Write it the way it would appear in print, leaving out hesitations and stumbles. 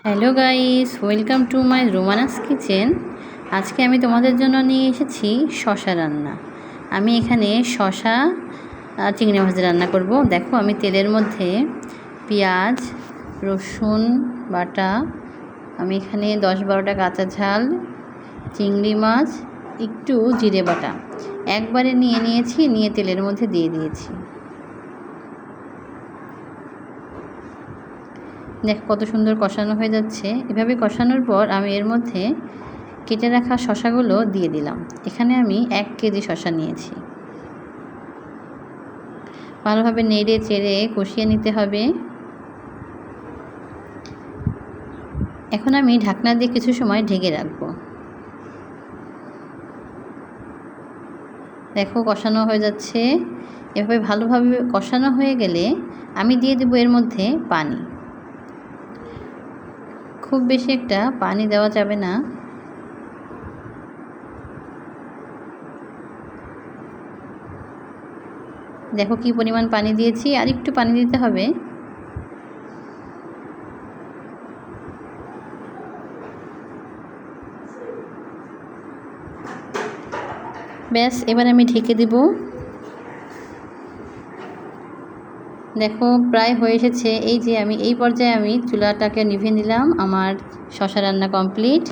Hello guys, welcome to my রোমানাস kitchen. আজকে আমি তোমাদের জন্য নিয়ে এসেছি শশা রান্না। আমি এখানে শশা চিংড়ি মাছ রান্না করব। দেখো, আমি তেলের মধ্যে পেঁয়াজ, রসুন বাটা, আমি এখানে 10-12টা কাঁচা ঝাল, চিংড়ি মাছ, একটু জিরে বাটা একবারে নিয়ে তেলের মধ্যে দিয়ে দিয়েছি। দেখো কত সুন্দর কষানো হয়ে যাচ্ছে। এভাবে কষানোর পর আমি এর মধ্যে কেটে রাখা শশাগুলো দিয়ে দিলাম। এখানে আমি 1 কেজি শশা নিয়েছি। ভালোভাবে নেড়ে চেড়ে কষিয়ে নিতে হবে। এখন আমি ঢাকনা দিয়ে কিছু সময় ঢেকে রাখবো। দেখো কষানো হয়ে যাচ্ছে। এভাবে ভালোভাবে কষানো হয়ে গেলে আমি দিয়ে দেবো এর মধ্যে পানি। খুব বেশি একটা পানি দেওয়া যাবে না। দেখো কি পরিমাণ পানি দিয়েছি, আর একটু পানি দিতে হবে। ব্যাস, এবার আমি ঢেকে দেব। দেখো প্রায় হয়ে এসেছে। এই যে আমি এই পর্যায়ে আমি চুলাটাকে নিভিয়ে নিলাম। আমার শশা রান্না কমপ্লিট।